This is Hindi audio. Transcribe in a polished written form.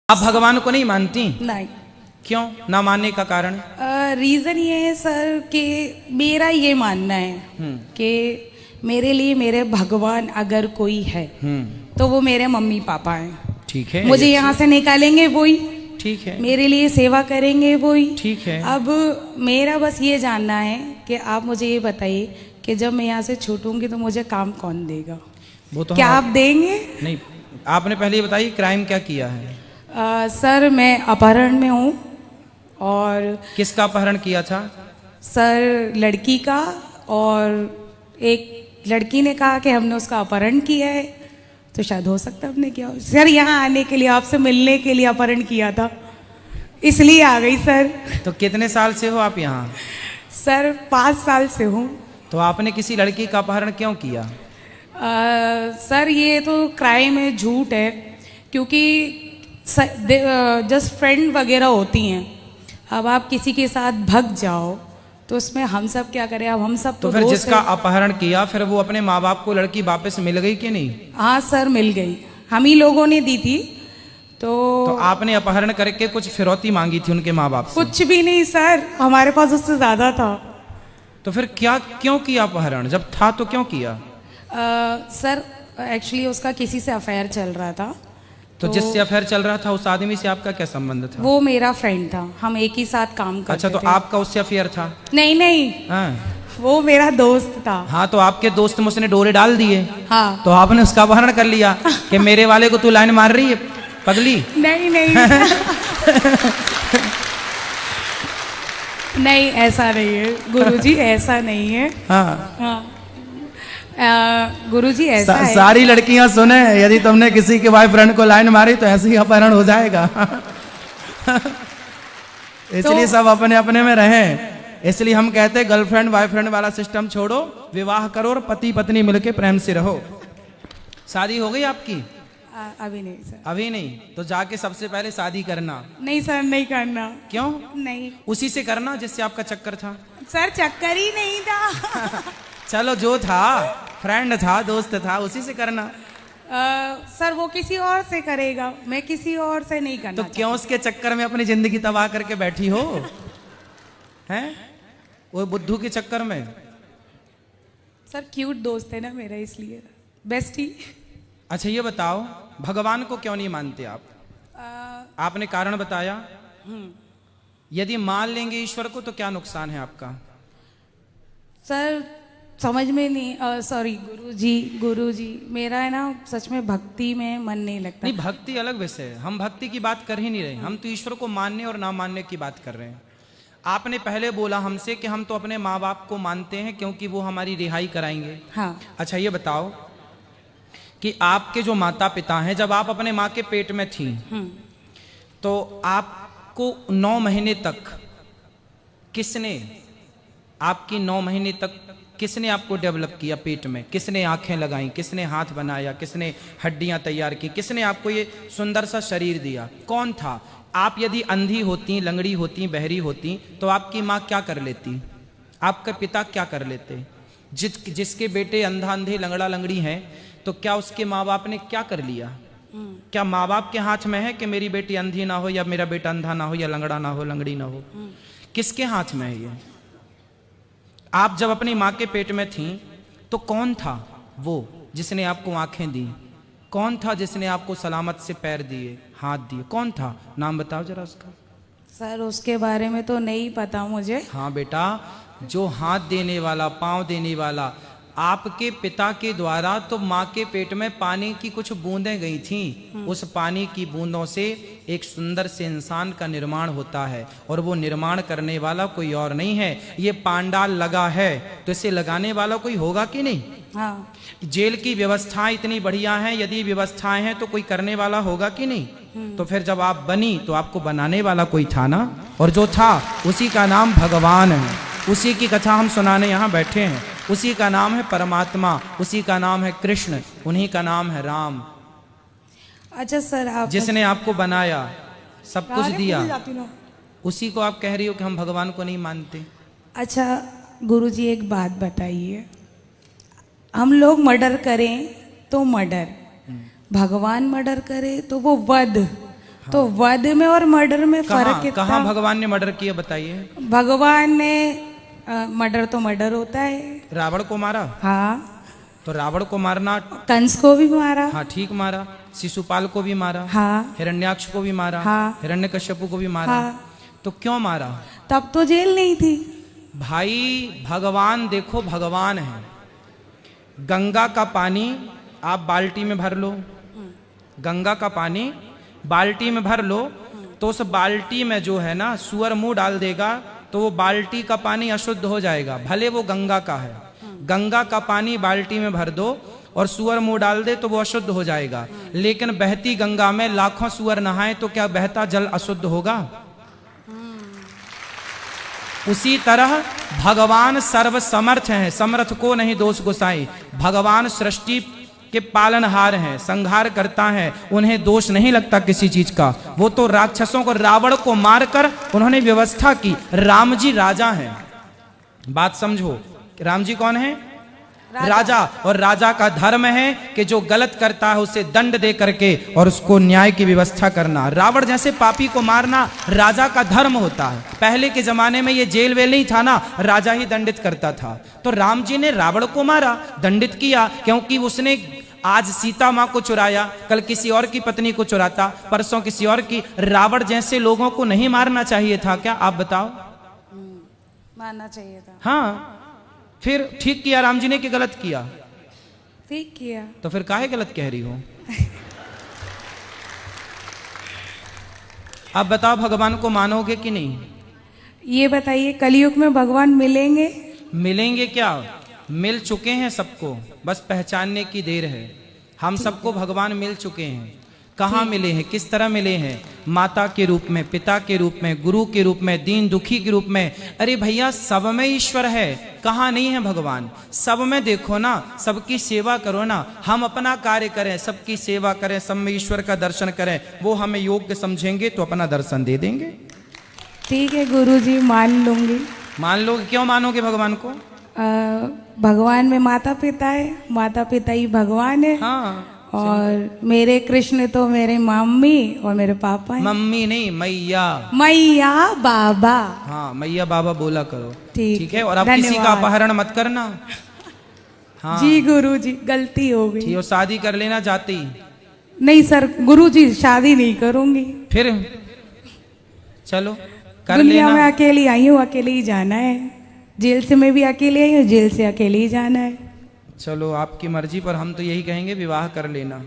आप भगवान को नहीं मानती? नहीं। क्यों ना मानने का कारण? रीज़न ये है सर कि मेरा ये मानना है कि मेरे लिए मेरे भगवान अगर कोई है तो वो मेरे मम्मी पापा हैं। ठीक है, मुझे यहाँ से निकालेंगे वही, ठीक है, मेरे लिए सेवा करेंगे वही, ठीक है। अब मेरा बस ये जानना है कि आप मुझे ये बताइए कि जब मैं यहाँ से छूटूंगी तो मुझे काम कौन देगा? वो तो क्या आप देंगे? नहीं, आपने पहले ये बताइए क्राइम क्या किया है? सर मैं अपहरण में हूँ। और किसका अपहरण किया था? सर लड़की का, और एक लड़की ने कहा कि हमने उसका अपहरण किया है, तो शायद हो सकता है हमने किया हो। सर यहाँ आने के लिए, आपसे मिलने के लिए अपहरण किया था, इसलिए आ गई सर। तो कितने साल से हो आप यहाँ? सर 5 साल से हूँ। तो आपने किसी लड़की का अपहरण क्यों किया? सर ये तो क्राइम है, झूठ है, क्योंकि जस्ट फ्रेंड वगैरह होती हैं। अब आप किसी के साथ भग जाओ तो उसमें हम सब क्या करें? अब हम सब तो फिर जिसका अपहरण किया फिर वो अपने माँ बाप को लड़की वापस मिल गई कि नहीं? हाँ सर मिल गई, हम ही लोगों ने दी थी। तो आपने अपहरण करके कुछ फिरौती मांगी थी उनके माँ बाप से? कुछ भी नहीं सर, हमारे पास उससे ज्यादा था। तो फिर क्यों किया अपहरण? जब था तो क्यों किया? सर एक्चुअली उसका किसी से अफेयर चल रहा था। तो जिससे अफेयर चल रहा था उस आदमी से आपका क्या संबंध था? वो मेरा फ्रेंड था, हम एक ही साथ काम करते थे। अच्छा, तो आपका उससे अफेयर था? नहीं नहीं, हाँ। वो मेरा दोस्त था। हाँ, तो आपके दोस्त में उसने डोरे डाल दिए। हाँ। तो आपने उसका अपहरण कर लिया कि मेरे वाले को तू लाइन मार रही है पगली? नहीं नहीं नहीं, ऐसा नहीं है गुरुजी, ऐसा नहीं है। हाँ, हाँ गुरुजी ऐसा है। सारी लड़कियां सुने, यदि तुमने किसी के बॉयफ्रेंड को लाइन मारी तो ऐसे ही अपहरण हो जाएगा। इसलिए सब अपने अपने में रहें। इसलिए हम कहते हैं गर्लफ्रेंड बॉयफ्रेंड वाला सिस्टम छोड़ो, विवाह करो और पति पत्नी मिलके प्रेम से रहो। शादी हो गई आपकी? अभी नहीं सर। अभी नहीं? तो जाके सबसे पहले शादी करना। नहीं सर, नहीं करना। क्यों? नहीं, उसी से करना जिससे आपका चक्कर था। सर चक्कर ही नहीं था। चलो, जो था फ्रेंड था, दोस्त था, उसी से करना। सर वो किसी और से करेगा, मैं किसी और से नहीं करना। तो क्यों उसके चक्कर में अपनी जिंदगी तबाह करके बैठी हो? हैं? वो बुद्धू के चक्कर में? सर क्यूट दोस्त है ना मेरा, इसलिए बेस्टी। अच्छा ये बताओ, भगवान को क्यों नहीं मानते आप? आपने कारण बताया। यदि मान लेंगे ईश्वर को तो क्या नुकसान है आपका? सर समझ में नहीं, सॉरी गुरुजी मेरा है ना, सच में भक्ति में मन नहीं लगता। नहीं, भक्ति अलग विषय है, हम भक्ति की बात कर ही नहीं रहे, हम तो ईश्वर को मानने और ना मानने की बात कर रहे हैं। आपने पहले बोला हमसे कि हम तो अपने माँ बाप को मानते हैं क्योंकि वो हमारी रिहाई कराएंगे। हाँ। अच्छा ये बताओ कि आपके जो माता पिता हैं, जब आप अपने माँ के पेट में थी तो आपको 9 महीने तक किसने, आपकी 9 महीने तक किसने आपको डेवलप किया? पेट में किसने आंखें लगाई, किसने हाथ बनाया, किसने हड्डियां तैयार की, किसने आपको ये सुंदर सा शरीर दिया? कौन था? आप यदि अंधी होती, लंगड़ी होती, बहरी होती तो आपकी माँ क्या कर लेती? आपके पिता क्या कर लेते? जिसके बेटे अंधा अंधे लंगड़ा लंगड़ी हैं, तो क्या उसके माँ बाप ने क्या कर लिया? क्या माँ बाप के हाथ में है कि मेरी बेटी अंधी ना हो, या मेरा बेटा अंधा ना हो, या लंगड़ा ना हो, लंगड़ी ना हो? किसके हाथ में है ये? आप जब अपनी माँ के पेट में थी तो कौन था वो जिसने आपको आंखें दी? कौन था जिसने आपको सलामत से पैर दिए, हाथ दिए? कौन था? नाम बताओ जरा उसका। सर उसके बारे में तो नहीं पता मुझे। हाँ बेटा, जो हाथ देने वाला, पांव देने वाला, आपके पिता के द्वारा तो माँ के पेट में पानी की कुछ बूंदें गई थीं। उस पानी की बूंदों से एक सुंदर से इंसान का निर्माण होता है, और वो निर्माण करने वाला कोई और नहीं है। ये पांडाल लगा है तो इसे लगाने वाला कोई होगा कि नहीं? हाँ। जेल की व्यवस्थाएं इतनी बढ़िया हैं, यदि व्यवस्थाएं हैं तो कोई करने वाला होगा कि नहीं? तो फिर जब आप बनी तो आपको बनाने वाला कोई था ना, और जो था उसी का नाम भगवान है। उसी की कथा हम सुनाने यहाँ बैठे हैं। उसी का नाम है परमात्मा, उसी का नाम है कृष्ण, उन्हीं का नाम है राम। अच्छा सर, आप जिसने आपको बनाया, सब कुछ दिया, उसी को आप कह रही हो कि हम भगवान को नहीं मानते। अच्छा गुरुजी एक बात बताइए, हम लोग मर्डर करें तो मर्डर, भगवान मर्डर करे तो वो वध, तो वध में और मर्डर में फर्क कितना? कहाँ भगवान ने मर्डर किया बताइए। भगवान ने मर्डर तो मर्डर होता है। रावण को मारा। हाँ। तो रावण को मारना। कंस को भी मारा। हाँ ठीक मारा। शिशुपाल को भी मारा। हाँ। हिरण्याक्ष को भी मारा। हाँ। हिरण्यकश्यप को भी मारा। हाँ। तो क्यों मारा? तब तो जेल नहीं थी भाई। भगवान देखो, भगवान है। गंगा का पानी आप बाल्टी में भर लो, गंगा का पानी बाल्टी में भर लो, तो उस बाल्टी में जो है ना सूअर मुंह डाल देगा तो वो बाल्टी का पानी अशुद्ध हो जाएगा, भले वो गंगा का है। गंगा का पानी बाल्टी में भर दो और सूअर मुंह डाल दे तो वो अशुद्ध हो जाएगा। लेकिन बहती गंगा में लाखों सूअर नहाए तो क्या बहता जल अशुद्ध होगा? उसी तरह भगवान सर्वसमर्थ हैं, समर्थ को नहीं दोष गोसाई। भगवान सृष्टि के पालनहार हैं, संहार करता है, उन्हें दोष नहीं लगता किसी चीज का। वो तो राक्षसों को, रावण को मारकर उन्होंने व्यवस्था की। राम जी राजा हैं, बात समझो। राम जी कौन है? राजा। और राजा का धर्म है कि जो गलत करता है उसे दंड दे करके और उसको न्याय की व्यवस्था करना। रावण जैसे पापी को मारना राजा का धर्म होता है। पहले के जमाने में ये जेल वेल नहीं था ना, राजा ही दंडित करता था। तो राम जी ने रावण को मारा, दंडित किया, क्योंकि उसने आज सीता माँ को चुराया, कल किसी और की पत्नी को चुराता, परसों किसी और की। रावण जैसे लोगों को नहीं मारना चाहिए था क्या? आप बताओ। मारना चाहिए था। हाँ, फिर ठीक किया राम जी ने कि गलत किया? ठीक किया। तो फिर काहे गलत कह रही हो? अब बताओ, भगवान को मानोगे कि नहीं? ये बताइए, कलयुग में भगवान मिलेंगे? मिलेंगे क्या? मिल चुके हैं सबको, बस पहचानने की देर है। हम सबको भगवान मिल चुके हैं। कहाँ मिले हैं, किस तरह मिले हैं? माता के रूप में, पिता के रूप में, गुरु के रूप में, दीन दुखी के रूप में। अरे भैया, सब में ईश्वर है, कहाँ नहीं है भगवान? सब में देखो ना, सबकी सेवा करो ना। हम अपना कार्य करें, सबकी सेवा करें, सब में ईश्वर का दर्शन करें, वो हमें योग्य समझेंगे तो अपना दर्शन दे देंगे। ठीक है गुरुजी, मान लूंगी। मान लोगे? क्यों मानोगे भगवान को? भगवान में माता पिता है, माता पिता ही भगवान है। हाँ। और मेरे कृष्ण तो मेरे मम्मी और मेरे पापा हैं। मम्मी नहीं, मैया। मैया बाबा। हाँ, मैया बाबा बोला करो। ठीक है। और अब किसी का अपहरण मत करना। हाँ जी गुरुजी, गलती हो गई। और शादी कर लेना जाती। नहीं सर गुरुजी, शादी नहीं करूंगी। फिर चलो कर दुनिया लेना। में अकेली आई हूँ, अकेले ही जाना है। जेल से मैं भी अकेले आई हूँ, जेल से अकेले ही जाना है। चलो आपकी मर्जी, पर हम तो यही कहेंगे विवाह कर लेना।